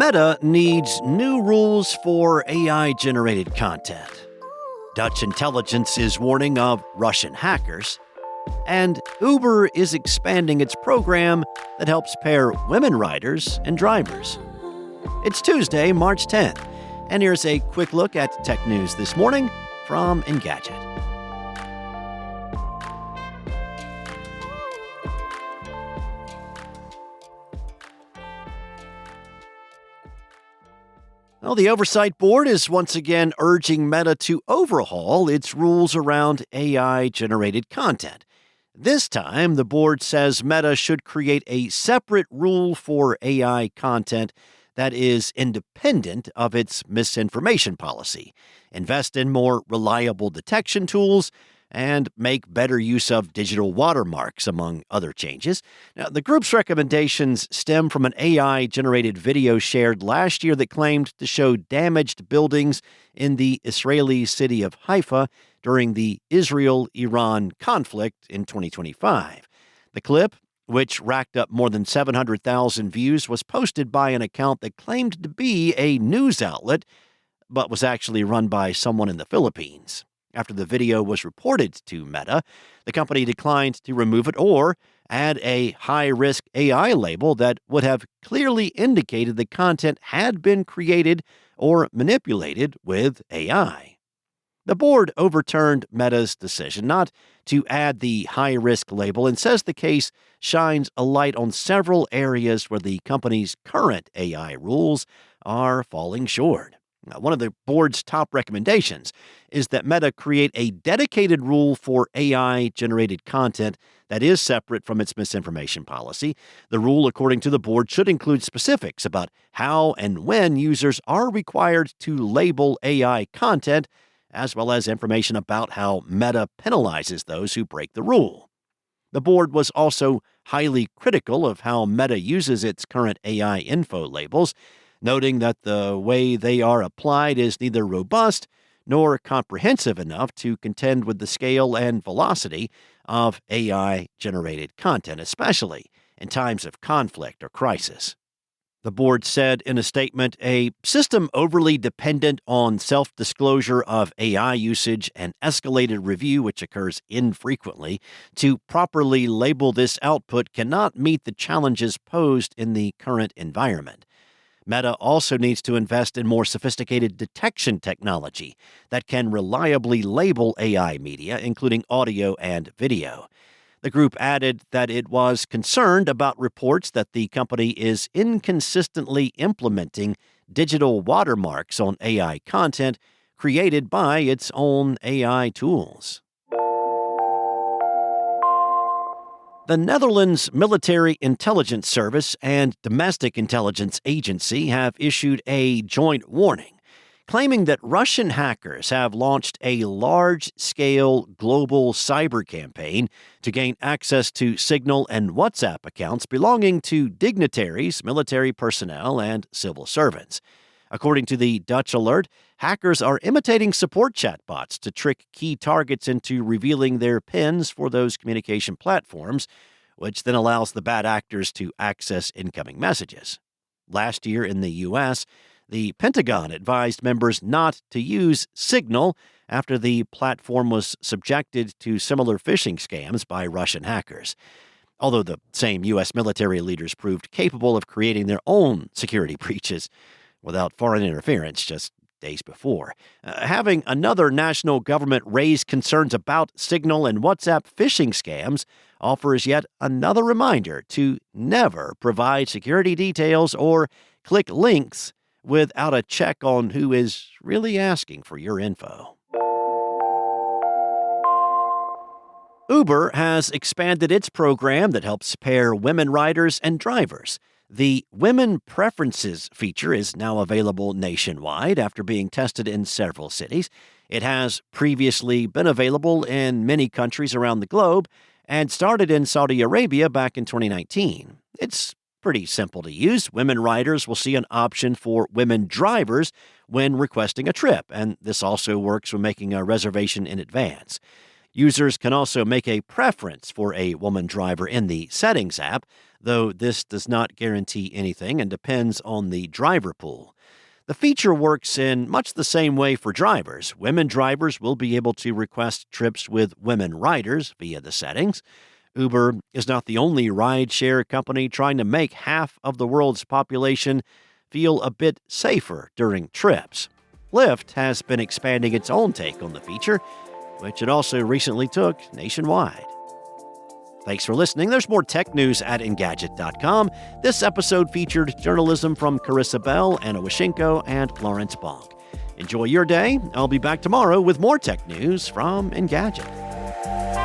Meta needs new rules for AI-generated content. Dutch intelligence is warning of Russian hackers. And Uber is expanding its program that helps pair women riders and drivers. It's Tuesday, March 10th, and here's a quick look at tech news this morning from Engadget. Well, the Oversight Board is once again urging Meta to overhaul its rules around AI-generated content. This time, the board says Meta should create a separate rule for AI content that is independent of its misinformation policy, invest in more reliable detection tools, and make better use of digital watermarks, among other changes. Now, the group's recommendations stem from an AI-generated video shared last year that claimed to show damaged buildings in the Israeli city of Haifa during the Israel-Iran conflict in 2025. The clip, which racked up more than 700,000 views, was posted by an account that claimed to be a news outlet, but was actually run by someone in the Philippines. After the video was reported to Meta, the company declined to remove it or add a high-risk AI label that would have clearly indicated the content had been created or manipulated with AI. The board overturned Meta's decision not to add the high-risk label and says the case shines a light on several areas where the company's current AI rules are falling short. Now, one of the board's top recommendations is that Meta create a dedicated rule for AI-generated content that is separate from its misinformation policy. The rule, according to the board, should include specifics about how and when users are required to label AI content, as well as information about how Meta penalizes those who break the rule. The board was also highly critical of how Meta uses its current AI info labels, noting that the way they are applied is neither robust nor comprehensive enough to contend with the scale and velocity of AI-generated content, especially in times of conflict or crisis. The board said in a statement, a system overly dependent on self-disclosure of AI usage and escalated review, which occurs infrequently, to properly label this output cannot meet the challenges posed in the current environment. Meta also needs to invest in more sophisticated detection technology that can reliably label AI media, including audio and video. The group added that it was concerned about reports that the company is inconsistently implementing digital watermarks on AI content created by its own AI tools. The Netherlands Military Intelligence Service and Domestic Intelligence Agency have issued a joint warning, claiming that Russian hackers have launched a large-scale global cyber campaign to gain access to Signal and WhatsApp accounts belonging to dignitaries, military personnel, and civil servants. According to the Dutch alert, hackers are imitating support chatbots to trick key targets into revealing their PINs for those communication platforms, which then allows the bad actors to access incoming messages. Last year in the U.S., the Pentagon advised members not to use Signal after the platform was subjected to similar phishing scams by Russian hackers. Although the same U.S. military leaders proved capable of creating their own security breaches without foreign interference just days before. Having another national government raise concerns about Signal and WhatsApp phishing scams offers yet another reminder to never provide security details or click links without a check on who is really asking for your info. Uber has expanded its program that helps pair women riders and drivers. The Women Preferences feature is now available nationwide after being tested in several cities. It has previously been available in many countries around the globe and started in Saudi Arabia back in 2019. It's pretty simple to use. Women riders will see an option for women drivers when requesting a trip, and this also works when making a reservation in advance. Users can also make a preference for a woman driver in the Settings app. though this does not guarantee anything and depends on the driver pool. The feature works in much the same way for drivers. Women drivers will be able to request trips with women riders via the settings. Uber is not the only rideshare company trying to make half of the world's population feel a bit safer during trips. Lyft has been expanding its own take on the feature, which it also recently took nationwide. Thanks for listening. There's more tech news at Engadget.com. This episode featured journalism from Carissa Bell, Anna Washenko, and Florence Bonk. Enjoy your day. I'll be back tomorrow with more tech news from Engadget.